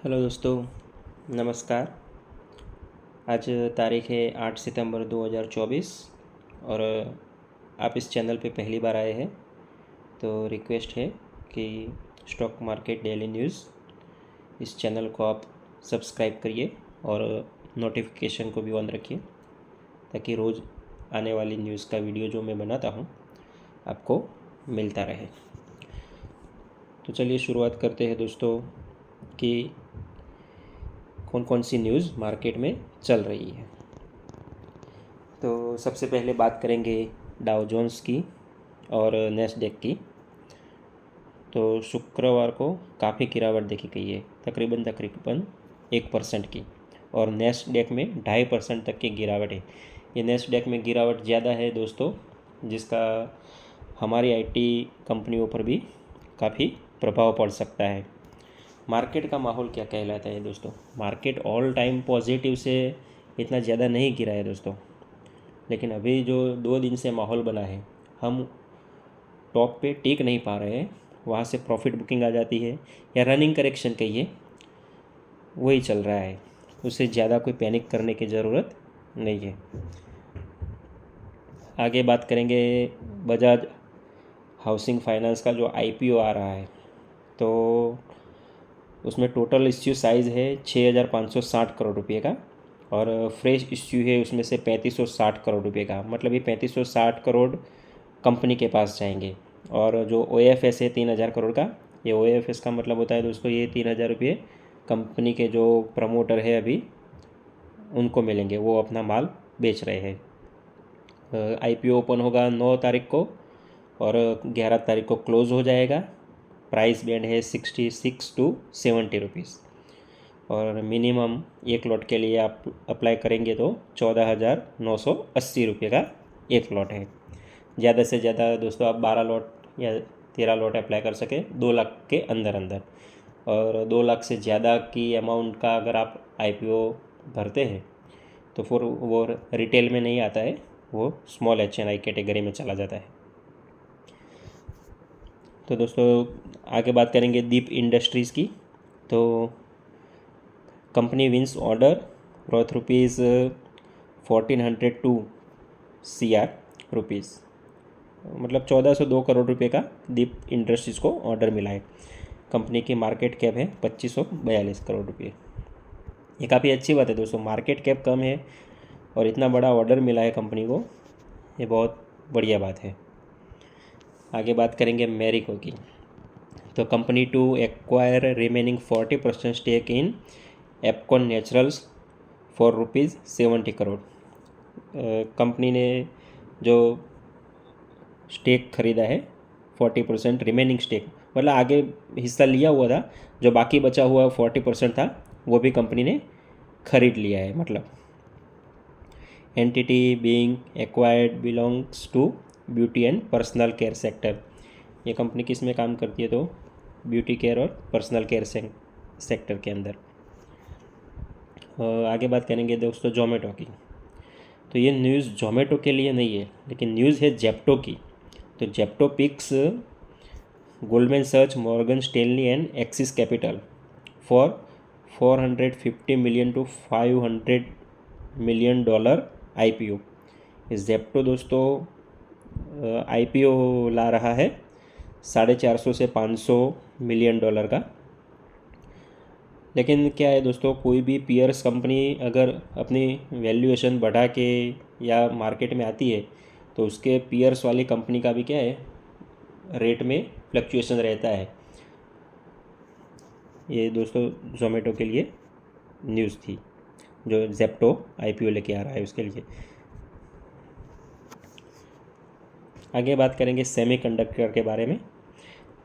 Hello दोस्तों, नमस्कार। आज तारीख़ है 8 सितंबर 2024 और आप इस चैनल पे पहली बार आए हैं तो रिक्वेस्ट है कि स्टॉक मार्केट डेली न्यूज़ इस चैनल को आप सब्सक्राइब करिए और नोटिफिकेशन को भी ऑन रखिए ताकि रोज़ आने वाली न्यूज़ का वीडियो जो मैं बनाता हूँ आपको मिलता रहे। तो चलिए शुरुआत करते हैं दोस्तों कि कौन कौन सी न्यूज़ मार्केट में चल रही है। तो सबसे पहले बात करेंगे डाउ जोन्स की और नैस्डैक की। तो शुक्रवार को काफ़ी गिरावट देखी गई है, तकरीबन 1% की, और नैस्डैक में 2.5% तक की गिरावट है। ये नैस्डैक में गिरावट ज़्यादा है दोस्तों, जिसका हमारी आईटी कंपनियों पर भी काफ़ी प्रभाव पड़ सकता है। मार्केट का माहौल क्या कहलाता है दोस्तों? मार्केट ऑल टाइम पॉजिटिव से इतना ज़्यादा नहीं गिरा है दोस्तों, लेकिन अभी जो 2 दिन से माहौल बना है, हम टॉप पे टिक नहीं पा रहे हैं। वहाँ से प्रॉफिट बुकिंग आ जाती है या रनिंग करेक्शन कहिए, वही चल रहा है। उससे ज़्यादा कोई पैनिक करने की ज़रूरत नहीं है। आगे बात करेंगे बजाज हाउसिंग फाइनेंस का जो आईपीओ आ रहा है। तो उसमें टोटल इश्यू साइज़ है 6,560 करोड़ रुपये का, और फ्रेश इश्यू है उसमें से 3,560 करोड़ रुपये का। मतलब ये 3,560 करोड़ कंपनी के पास जाएंगे। और जो OFS है 3,000 करोड़ का, ये OFS का मतलब होता है दोस्तों, ये 3,000 रुपये कंपनी के जो प्रमोटर है अभी उनको मिलेंगे, वो अपना माल बेच रहे हैं। आईपीओ ओपन होगा 9 तारीख को और 11 तारीख को क्लोज़ हो जाएगा। प्राइस बैंड है 66 to 70 रुपीज़, और मिनिमम एक लॉट के लिए आप अप्लाई करेंगे तो 14,980 रुपये का एक लॉट है। ज़्यादा से ज़्यादा दोस्तों आप 12 लॉट या 13 लॉट अप्लाई कर सकें 2 लाख के अंदर अंदर। और 2 लाख से ज़्यादा की अमाउंट का अगर आप आईपीओ भरते हैं तो फिर वो रिटेल में नहीं आता है, वो स्मॉल HNI कैटेगरी में चला जाता है। तो दोस्तों आगे बात करेंगे दीप इंडस्ट्रीज़ की। तो company wins order worth rupees 1,402 CR rupees, मतलब 1,402 करोड़ रुपए का दीप इंडस्ट्रीज़ को ऑर्डर मिला है। कंपनी की मार्केट कैप है 2,542 करोड़ रुपये। ये काफ़ी अच्छी बात है दोस्तों, मार्केट कैप कम है और इतना बड़ा ऑर्डर मिला है कंपनी को, ये बहुत बढ़िया बात है। आगे बात करेंगे मैरिको की। तो company to acquire remaining 40% stake in Apcon Naturals for rupees 70 crore. Company ने जो स्टेक खरीदा है 40% रिमेनिंग स्टेक, मतलब आगे हिस्सा लिया हुआ था, जो बाकी बचा हुआ 40% था वो भी कंपनी ने खरीद लिया है। मतलब entity being acquired belongs to beauty and personal care sector. ये कंपनी किस में काम करती है? तो ब्यूटी केयर और पर्सनल केयर सेक्टर के अंदर। आगे बात करेंगे दोस्तों जोमेटो की। तो ये न्यूज़ जोमेटो के लिए नहीं है, लेकिन न्यूज़ है जेप्टो की। तो Zepto picks Goldman Sachs, Morgan Stanley and Axis Capital for 450 million to 500 million dollar IPO. इस जेप्टो दोस्तों आईपीओ ला रहा है 450 से 500 मिलियन डॉलर का। लेकिन क्या है दोस्तों, कोई भी पीयर्स कंपनी अगर अपनी वैल्यूएशन बढ़ा के या मार्केट में आती है तो उसके पीयर्स वाली कंपनी का भी क्या है, रेट में फ्लक्चुएशन रहता है। ये दोस्तों जोमेटो के लिए न्यूज़ थी, जो जेप्टो आईपीओ लेके आ रहा है उसके लिए। आगे बात करेंगे सेमीकंडक्टर के बारे में।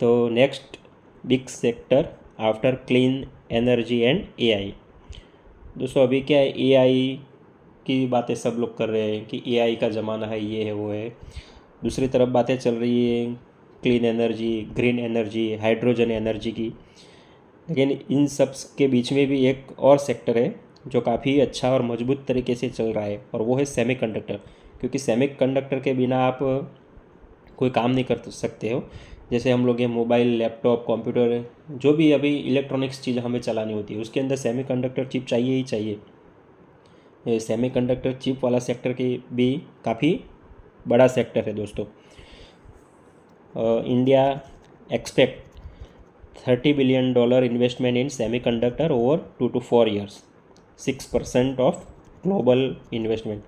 तो next big sector after clean energy and AI. दोस्तों अभी क्या है, एआई की बातें सब लोग कर रहे हैं कि एआई का ज़माना है, ये है वो है। दूसरी तरफ बातें चल रही है clean energy, green energy, hydrogen energy की। लेकिन इन सब के बीच में भी एक और सेक्टर है जो काफ़ी अच्छा और मजबूत तरीके से चल रहा है, और वो है सेमीकंडक्टर। क्योंकि सेमीकंडक्टर के बिना आप कोई काम नहीं कर सकते हो। जैसे हम लोग ये मोबाइल, लैपटॉप, कंप्यूटर, जो भी अभी इलेक्ट्रॉनिक्स चीज़ हमें चलानी होती है उसके अंदर सेमीकंडक्टर चिप चाहिए ही चाहिए। ये सेमीकंडक्टर चिप वाला सेक्टर की भी काफ़ी बड़ा सेक्टर है दोस्तों। India expect $30 billion investment in semiconductor over 2 to 4 years, 6% of global investment.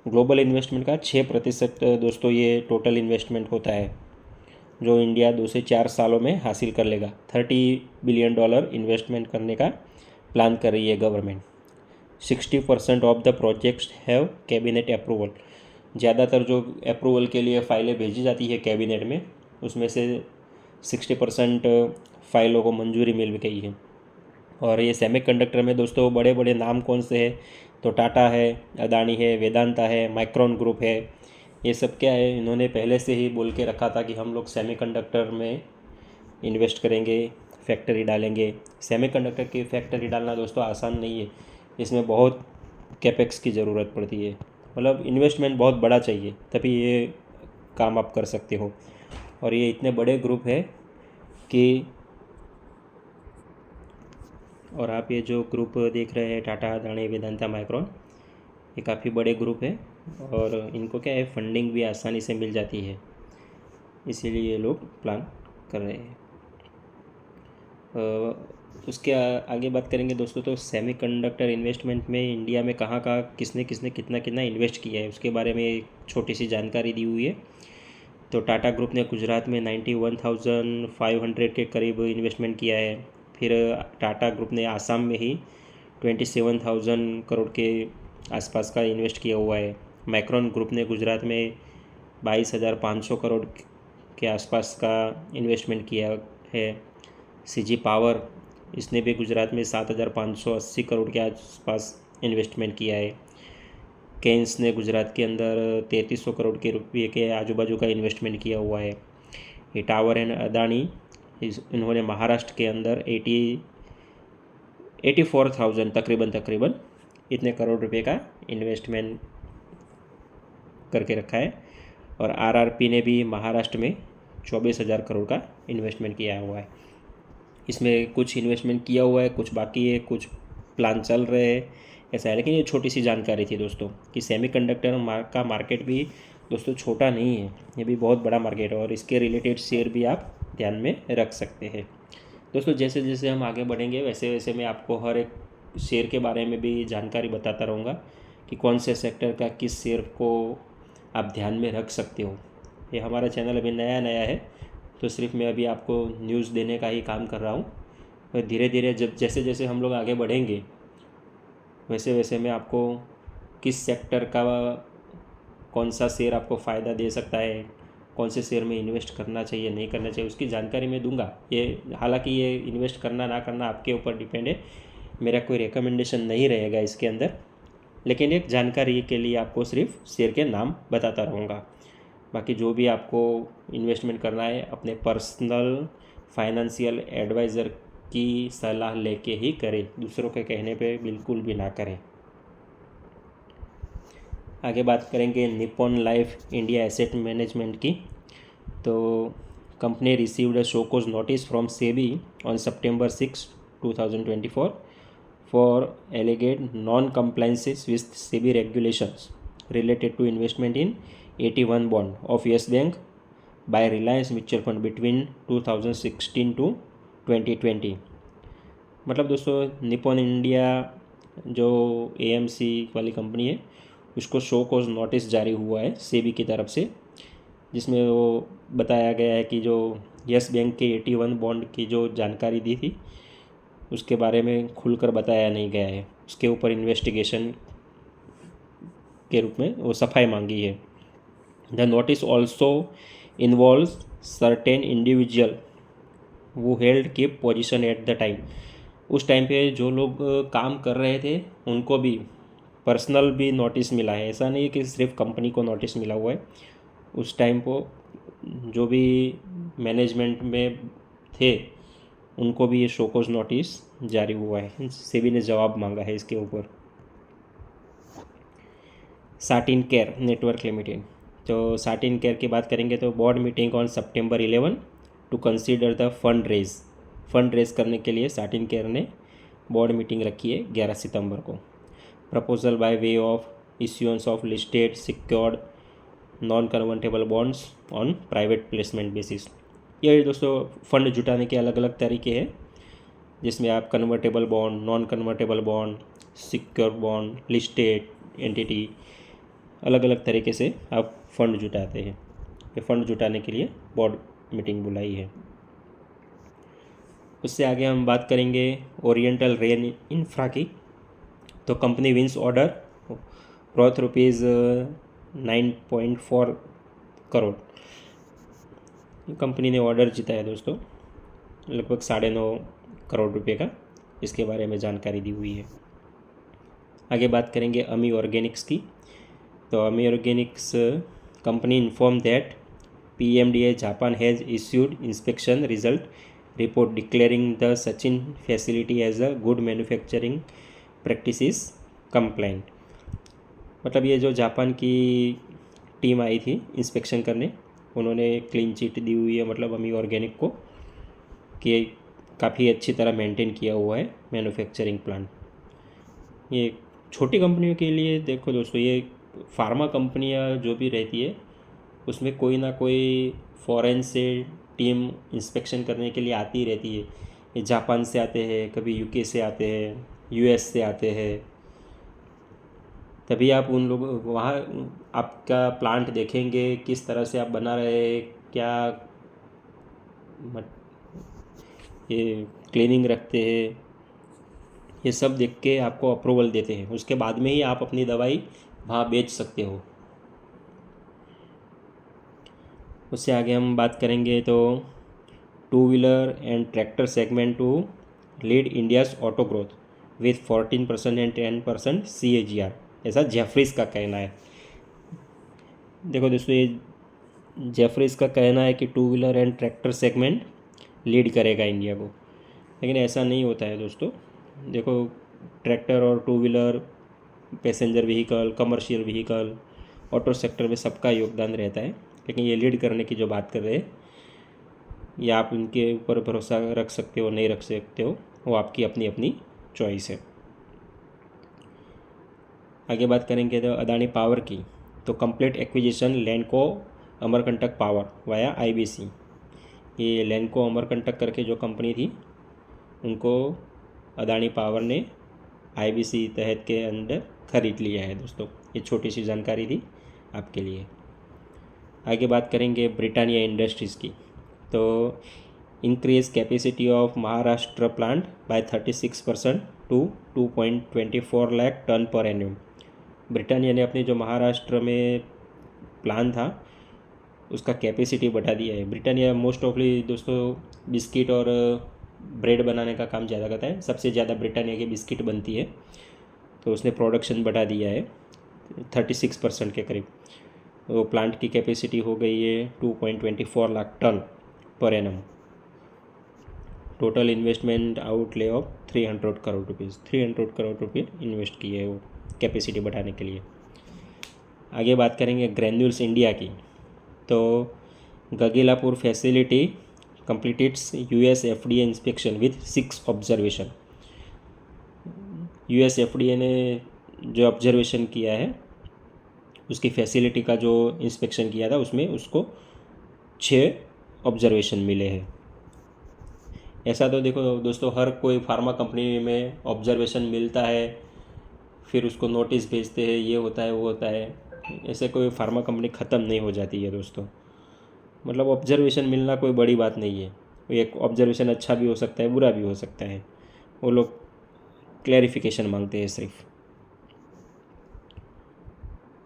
Global investment का 6% दोस्तों ये टोटल इन्वेस्टमेंट होता है जो इंडिया 2 से 4 सालों में हासिल कर लेगा। $30 billion इन्वेस्टमेंट करने का प्लान कर रही है government. 60% of the projects have cabinet approval. ज़्यादातर जो अप्रूवल के लिए फ़ाइलें भेजी जाती है कैबिनेट में, उसमें से 60% फाइलों को मंजूरी मिल गई है। और ये सेमीकंडक्टर में दोस्तों बड़े बड़े नाम कौन से हैं, तो टाटा है, अदानी है, वेदांता है, माइक्रोन ग्रुप है। ये सब क्या है, इन्होंने पहले से ही बोल के रखा था कि हम लोग सेमीकंडक्टर में इन्वेस्ट करेंगे, फैक्ट्री डालेंगे। सेमीकंडक्टर की फैक्ट्री डालना दोस्तों आसान नहीं है, इसमें बहुत कैपेक्स की ज़रूरत पड़ती है। मतलब इन्वेस्टमेंट बहुत बड़ा चाहिए तभी ये काम आप कर सकते हो। और ये इतने बड़े ग्रुप है कि, और आप ये जो ग्रुप देख रहे हैं टाटा, अदानी, वेदांता, माइक्रोन, ये काफ़ी बड़े ग्रुप है और इनको क्या है, फंडिंग भी आसानी से मिल जाती है, इसीलिए ये लोग प्लान कर रहे हैं। उसके आगे बात करेंगे दोस्तों, तो सेमीकंडक्टर इन्वेस्टमेंट में इंडिया में कहाँ कहाँ किसने किसने कितना कितना इन्वेस्ट किया है उसके बारे में एक छोटी सी जानकारी दी हुई है। तो टाटा ग्रुप ने गुजरात में 91,500 के करीब इन्वेस्टमेंट किया है। फिर टाटा ग्रुप ने आसाम में ही 27,000 करोड़ के आसपास का इन्वेस्ट किया हुआ है। माइक्रोन ग्रुप ने गुजरात में 22,500 करोड़ के आसपास का इन्वेस्टमेंट किया है। सीजी पावर, इसने भी गुजरात में 7,580 करोड़ के आसपास इन्वेस्टमेंट किया है। केन्स ने गुजरात के अंदर 3,300 करोड़ के रुपये के आजू बाजू का इन्वेस्टमेंट किया हुआ है। ये टावर एंड अदानी, इन्होंने महाराष्ट्र के अंदर 84,000 तकरीबन इतने करोड़ रुपए का इन्वेस्टमेंट करके रखा है। और आरआरपी ने भी महाराष्ट्र में 24,000 करोड़ का इन्वेस्टमेंट किया हुआ है। इसमें कुछ इन्वेस्टमेंट किया हुआ है, कुछ बाकी है, कुछ प्लान चल रहे हैं, ऐसा है। लेकिन ये छोटी सी जानकारी थी दोस्तों कि सेमीकंडक्टर का मार्केट भी दोस्तों छोटा नहीं है, ये भी बहुत बड़ा मार्केट है और इसके रिलेटेड शेयर भी आप ध्यान में रख सकते हैं। दोस्तों जैसे जैसे हम आगे बढ़ेंगे वैसे वैसे मैं आपको हर एक शेयर के बारे में भी जानकारी बताता रहूँगा कि कौन से सेक्टर का किस शेयर को आप ध्यान में रख सकते हो। ये हमारा चैनल अभी नया नया है तो सिर्फ मैं अभी आपको न्यूज़ देने का ही काम कर रहा हूँ। और धीरे धीरे जैसे जैसे हम लोग आगे बढ़ेंगे वैसे वैसे मैं आपको किस सेक्टर का कौन सा शेयर आपको फ़ायदा दे सकता है, कौन से शेयर में इन्वेस्ट करना चाहिए नहीं करना चाहिए, उसकी जानकारी मैं दूंगा। ये हालांकि ये इन्वेस्ट करना ना करना आपके ऊपर डिपेंड है, मेरा कोई रिकमेंडेशन नहीं रहेगा इसके अंदर, लेकिन एक जानकारी के लिए आपको सिर्फ शेयर के नाम बताता रहूँगा। बाकी जो भी आपको इन्वेस्टमेंट करना है अपने पर्सनल फाइनेंशियल एडवाइज़र की सलाह लेके ही करें, दूसरों के कहने पे बिल्कुल भी ना करें। आगे बात करेंगे Nippon Life India Asset Management की। तो company received a show cause notice from SEBI on September 6, 2024 for alleged non compliances with SEBI regulations related to investment in AT1 bond of Yes Bank by Reliance Mutual Fund between 2016 to 2020। मतलब दोस्तों Nippon India जो AMC वाली company है उसको show cause notice जारी हुआ है सेबी की तरफ से, जिसमें वो बताया गया है कि जो यस बैंक के AT1 बॉन्ड की जो जानकारी दी थी उसके बारे में खुलकर बताया नहीं गया है, उसके ऊपर इन्वेस्टिगेशन के रूप में वो सफाई मांगी है। The notice also involves certain individual वो हेल्ड की पोजीशन एट द टाइम। उस टाइम पे जो लोग काम कर रहे थे उनको भी पर्सनल भी नोटिस मिला है, ऐसा नहीं कि सिर्फ कंपनी को नोटिस मिला हुआ है। उस टाइम को जो भी मैनेजमेंट में थे उनको भी ये शोकॉज नोटिस जारी हुआ है, सेबी ने जवाब मांगा है इसके ऊपर। साटिन केयर नेटवर्क लिमिटेड, तो साटिन केयर की बात करेंगे तो board meeting on September 11 to consider the fund raise करने के लिए साटिन केयर ने बोर्ड मीटिंग रखी है 11 सितंबर को। Proposal by way of issuance of listed secured non convertible bonds on private placement basis. ये दोस्तों फंड जुटाने के अलग अलग तरीके हैं, जिसमें आप convertible bond, non convertible bond, secure bond, listed entity, अलग अलग तरीके से आप फंड जुटाते हैं। ये फंड जुटाने के लिए बोर्ड मीटिंग बुलाई है। उससे आगे हम बात करेंगे ओरिएंटल रेन इंफ्रा की। तो company wins order worth ₹9.4 crore. Company ने ऑर्डर जीता है दोस्तों, लगभग 9.5 करोड़ रुपए का। इसके बारे में जानकारी दी हुई है। आगे बात करेंगे अमी ऑर्गेनिक्स की। तो Ami organics company inform that PMDA Japan has issued inspection result report declaring the Sachin facility as a good manufacturing practices compliant. मतलब ये जो जापान की टीम आई थी इंस्पेक्शन करने, उन्होंने क्लीन चिट दी हुई है, मतलब अमी ऑर्गेनिक को, कि काफ़ी अच्छी तरह मेंटेन किया हुआ है मैन्युफैक्चरिंग प्लांट। ये छोटी कंपनियों के लिए देखो दोस्तों, ये फार्मा कंपनियां जो भी रहती है उसमें कोई ना कोई फॉरेन से टीम इंस्पेक्शन करने के लिए आती ही रहती है। ये जापान से आते हैं, कभी UK से आते हैं, US से आते हैं। तभी आप उन लोग वहाँ आपका प्लांट देखेंगे, किस तरह से आप बना रहे हैं, क्या ये क्लीनिंग रखते हैं, ये सब देख के आपको अप्रूवल देते हैं। उसके बाद में ही आप अपनी दवाई वहाँ बेच सकते हो। उससे आगे हम बात करेंगे तो two wheeler and tractor segment to lead India's auto growth with 14% and 10% CAGR, ऐसा जेफरीज का कहना है। देखो दोस्तों, ये जेफरीज का कहना है कि to wheeler and tractor segment lead करेगा इंडिया को, लेकिन ऐसा नहीं होता है दोस्तों। देखो, ट्रैक्टर और two wheeler, passenger vehicle, commercial vehicle, auto sector में सबका योगदान रहता है, लेकिन ये लीड करने की जो बात कर रहे हैं, ये आप इनके ऊपर भरोसा रख सकते हो, नहीं रख सकते हो, वो आपकी अपनी अपनी चॉइस है। आगे बात करेंगे तो अदानी पावर की। तो complete acquisition Lanco Amarkantak Power via IBC। ये लैंडको अमरकंटक करके जो कंपनी थी, उनको अदानी पावर ने IBC तहत के अंदर खरीद लिया है दोस्तों। ये छोटी सी जानकारी थी आपके लिए। आगे बात करेंगे ब्रिटानिया इंडस्ट्रीज़ की। तो increase capacity of Maharashtra plant by 36% to 2.24 lakh ton per annum. Britannia ने अपने जो महाराष्ट्र में प्लान था उसका कैपेसिटी बढ़ा दिया है। ब्रिटानिया मोस्ट ऑफली दोस्तों बिस्किट और ब्रेड बनाने का काम ज़्यादा करता है, सबसे ज़्यादा ब्रिटानिया की बिस्किट बनती है, तो उसने प्रोडक्शन बढ़ा दिया है 36% के करीब। वो प्लांट की कैपेसिटी हो गई है 2.24 lakh ton per annum. Total investment outlay of 300 crore rupees, 300 crore रुपये इन्वेस्ट किए है वो कैपेसिटी बढ़ाने के लिए। आगे बात करेंगे ग्रैन्यूल्स इंडिया की। तो Gagillapur facility complete its US FDA inspection with 6 observation. US FDA ने जो ऑब्जर्वेशन किया है, उसकी फैसिलिटी का जो इंस्पेक्शन किया था, उसमें उसको 6 ऑब्जर्वेशन मिले हैं। ऐसा तो देखो दोस्तों, हर कोई फार्मा कंपनी में ऑब्जर्वेशन मिलता है, फिर उसको नोटिस भेजते हैं, ये होता है वो होता है। ऐसे कोई फार्मा कंपनी ख़त्म नहीं हो जाती है दोस्तों। मतलब ऑब्जर्वेशन मिलना कोई बड़ी बात नहीं है। एक ऑब्जर्वेशन अच्छा भी हो सकता है, बुरा भी हो सकता है, वो लोग क्लैरिफिकेशन मांगते हैं सिर्फ।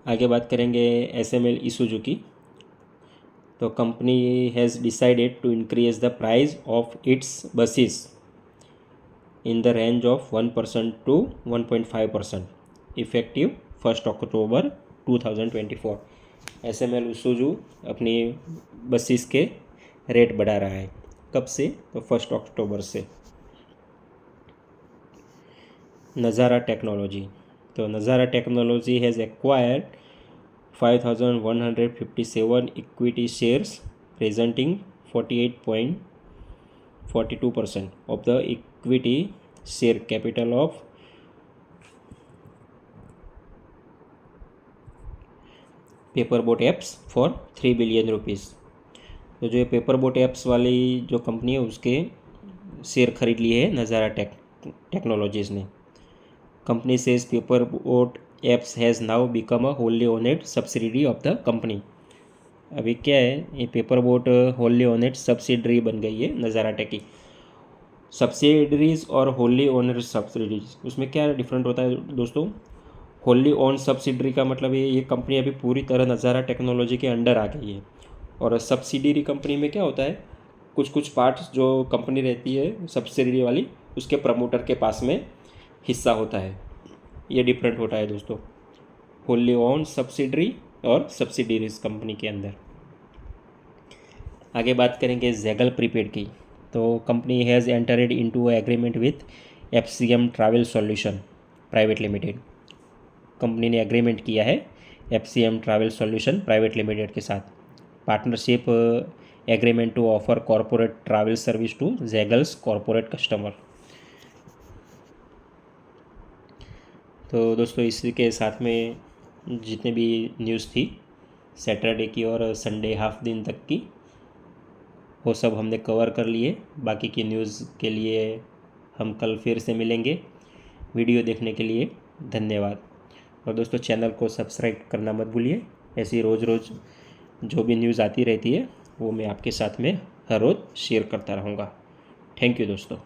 आगे बात करेंगे SML ईसुजू की। तो company has decided to increase the price of its buses in the range of 1% to 1.5% effective 1 October 2024। SML Isuzu अपनी बसेस के रेट बढ़ा रहा है। कब से? तो 1 अक्टूबर से। नज़ारा टेक्नोलॉजी। तो नज़ारा technology has acquired 5,157 equity shares presenting 48.42% of the equity share capital of paper Boat apps for 3 billion rupees. तो जो पेपर बोट एप्स वाली जो कंपनी है उसके शेयर खरीद लिए है नज़ारा टेक्नोलॉजीज़ ने। Company says Paper Boat apps has now become a wholly owned subsidiary of the company. अभी क्या है, ये Paper Boat wholly owned subsidiary बन गई है नज़ारा टेक की। सब्सिडरीज और होल्ली ओनर सब्सिडरीज, उसमें क्या डिफरेंट होता है दोस्तों? होल्ली ओन सब्सिडरी का मतलब ये कंपनी अभी पूरी तरह नज़ारा टेक्नोलॉजी के अंडर आ गई है। और सब्सिडरी कंपनी में क्या होता है, कुछ कुछ पार्ट्स जो कंपनी रहती है सब्सिडरी वाली उसके प्रमोटर के पास में हिस्सा होता है। ये डिफरेंट होता है दोस्तों, होल्ली ओन सब्सिडरी और सब्सिडरीज कंपनी के अंदर। आगे बात करेंगे जैगल प्रीपेड की। तो company has entered into agreement with FCM travel solution private limited. Company ने एग्रीमेंट किया है FCM travel solution private limited के साथ partnership agreement to offer corporate travel service to Zaggle's corporate customer. तो दोस्तों इसी के साथ में जितने भी न्यूज़ थी सैटरडे की और संडे हाफ दिन तक की, वो सब हमने कवर कर लिए। बाकी की न्यूज़ के लिए हम कल फिर से मिलेंगे। वीडियो देखने के लिए धन्यवाद। और दोस्तों चैनल को सब्सक्राइब करना मत भूलिए। ऐसी रोज़ रोज़ जो भी न्यूज़ आती रहती है वो मैं आपके साथ में हर रोज़ शेयर करता रहूँगा। थैंक यू दोस्तों।